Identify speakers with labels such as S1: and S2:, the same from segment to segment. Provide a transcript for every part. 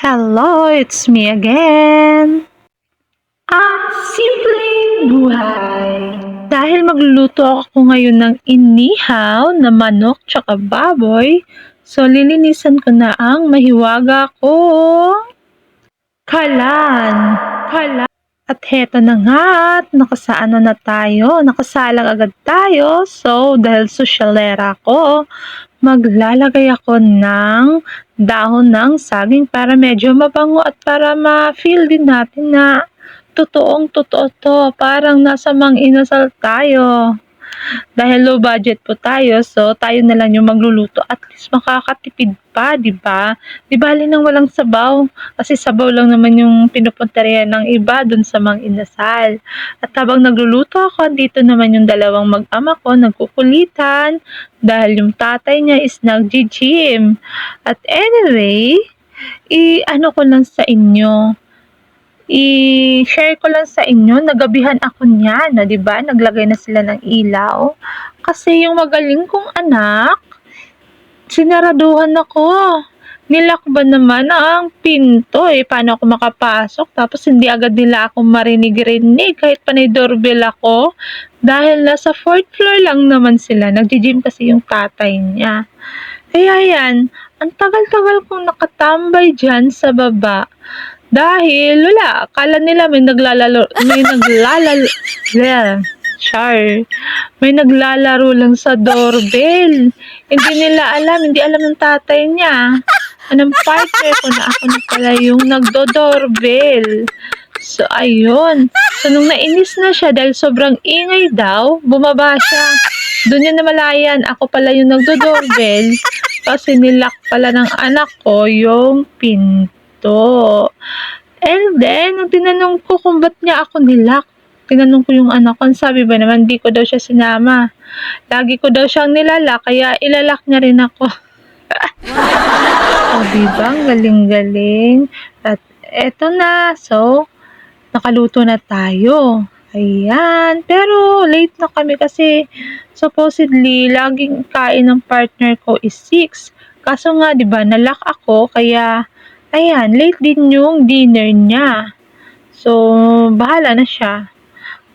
S1: Hello, it's me again. Ang simpleng buhay. Dahil magluluto ako ngayon ng inihaw na manok tsaka baboy, so lilinisan ko na ang mahiwaga ko. Kalan. At heto na nga, nakasaano na tayo, nakasalang agad tayo. So, dahil sosyalera ko, maglalagay ako ng dahon ng saging para medyo mabango at para ma-feel din natin na totoong totoo to. Parang nasa mang-inasal tayo. Dahil low budget po tayo, so tayo na lang yung magluluto. At least makakatipid pa, di ba? Di bali nang walang sabaw. Kasi sabaw lang naman yung pinupuntahan ng iba dun sa Mang Inasal. At habang nagluluto ako, dito naman yung dalawang mag-ama ko nagkukulitan dahil yung tatay niya is nag-gym. At anyway, i-ano ko lang sa inyo, i-share ko lang sa inyo, nagabihan ako niyan, na 'di ba? Naglagay na sila ng ilaw. Kasi yung magaling kong anak, sinaraduhan ako. Nilakban naman ang pinto eh. Paano ako makapasok? Tapos hindi agad nila ako marinig-rinig kahit panay doorbell ako. Dahil nasa 4th floor lang naman sila. Nag-gym kasi yung tatay niya. Kaya yan, ang tagal-tagal kong nakatambay dyan sa baba. Dahil wala, akala nila may naglalaro lang sa doorbell. Hindi alam ng tatay niya. Anong partner ko na ako na pala yung nagdo-doorbell. So, ayun. So, nung nainis na siya dahil sobrang ingay daw, bumaba siya. Doon niya namalayan, ako pala yung nagdo-doorbell kasi nilak pala ng anak ko yung pinto. And then, nung tinanong ko kung ba't niya ako nilak, tinanong ko yung anak ko, sabi ba naman, di ko daw siya sinama. Lagi ko daw siyang nilalak, kaya ilalak niya rin ako. O, diba? Ang galing-galing. At eto na. So, nakaluto na tayo. Ayan. Pero, late na kami kasi supposedly, laging kain ng partner ko is 6. Kaso nga, diba, nalak ako, kaya ayan, late din yung dinner niya. So, bahala na siya.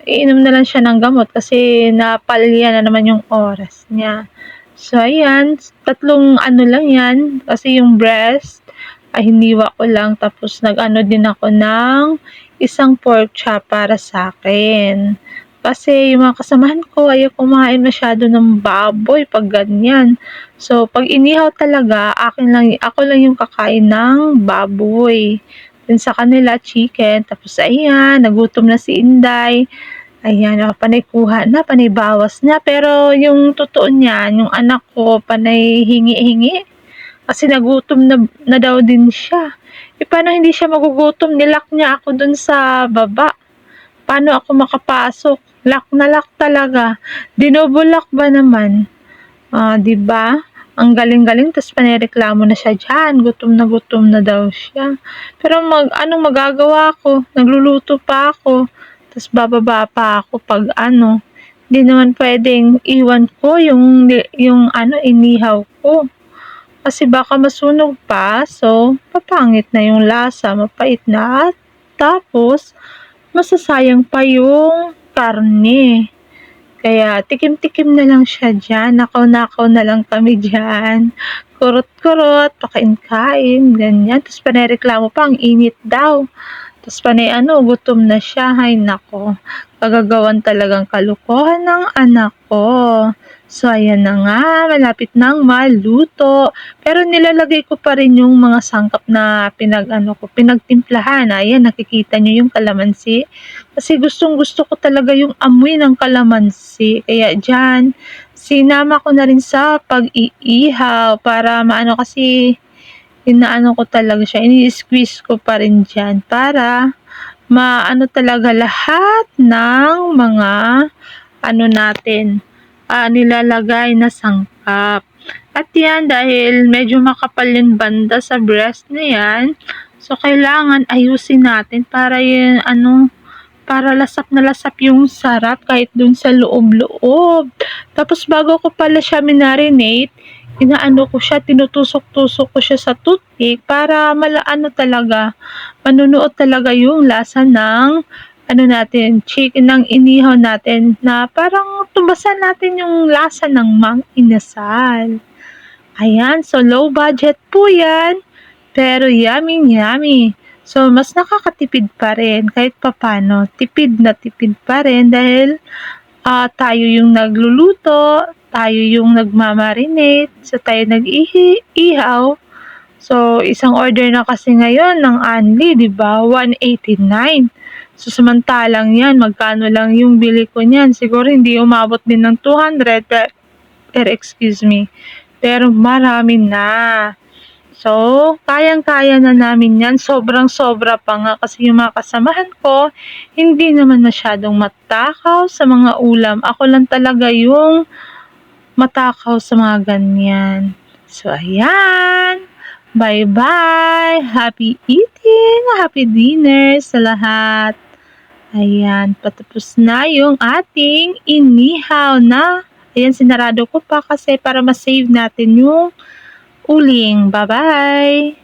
S1: Iinom na lang siya ng gamot kasi napalya na naman yung oras niya. So, ayan, tatlong ano lang yan. Kasi yung breast, ay hiniwa ko lang. Tapos, nag-ano din ako ng isang pork chop para sa akin. Kasi yung mga kasamahan ko, ayaw kumain masyado ng baboy pag ganyan. So, pag inihaw talaga, ako lang yung kakain ng baboy. Then sa kanila, chicken. Tapos, ayan, nagutom na si Inday. Ayan, panay kuha na, panay bawas na. Pero yung totoo niyan, yung anak ko, panay hingi-hingi. Kasi nagutom na daw din siya. E paano hindi siya magugutom? Nilak niya ako dun sa baba. Paano ako makapasok? Lock na lock talaga. Dinobulak ba naman? 'Di ba? Ang galing-galing, tapos panireklamo na siya diyan. Gutom na daw siya. Pero anong magagawa ko? Nagluluto pa ako. Tapos bababa pa ako pag ano. Hindi naman pwedeng iwan ko yung inihaw ko. Kasi baka masunog pa, so papangit na yung lasa, mapait na. At tapos, masasayang pa yung karne. Kaya tikim-tikim na lang siya dyan. Nakaw-nakaw na lang kami dyan. Kurot-kurot, pakain-kain, ganyan. Tapos panireklamo pa, ang init daw. Tapos panay gutom na siya. Ay nako, kagagawan talagang kalukuhan ng anak ko. So, ayan na nga, malapit nang maluto. Pero nilalagay ko pa rin yung mga sangkap na pinagtimplahan. Ayan, nakikita nyo yung kalamansi. Kasi gustong-gusto ko talaga yung amoy ng kalamansi. Kaya dyan, sinama ko na rin sa pag-iihaw para kasi inaano ko talaga siya. Ini-squeeze ko pa rin dyan para talaga lahat ng mga natin nilalagay na sangkap. At yan, dahil medyo makapal yung banda sa breast na yan, so kailangan ayusin natin para yun, para lasap na lasap yung sarap kahit dun sa loob-loob. Tapos bago ko pala siya minarinate, inaano ko siya, tinutusok-tusok ko siya sa toothpick para talaga, manunuot talaga yung lasa ng ano natin, chicken ng inihaw natin na parang tumbasan natin yung lasa ng mang inasal. Ayan, so low budget po yan, pero yummy yummy. So, mas nakakatipid pa rin kahit papano. Tipid na tipid pa rin dahil tayo yung nagluluto, tayo yung nagmamarinate, so tayo nag-ihaw. So, isang order na kasi ngayon ng Anli, di ba? 189. So, samantalang yan, magkano lang yung bili ko niyan? Siguro hindi umabot din ng 200, pero excuse me. Pero marami na. So, kayang-kaya na namin yan. Sobrang-sobra pa nga kasi yung mga kasamahan ko, hindi naman masyadong matakaw sa mga ulam. Ako lang talaga yung matakaw sa mga ganyan. So, ayan. Bye-bye. Happy eating, happy dinner sa lahat. Ayan, patapos na yung ating inihaw na. Ayan, sinarado ko pa kasi para ma-save natin yung uling. Bye-bye!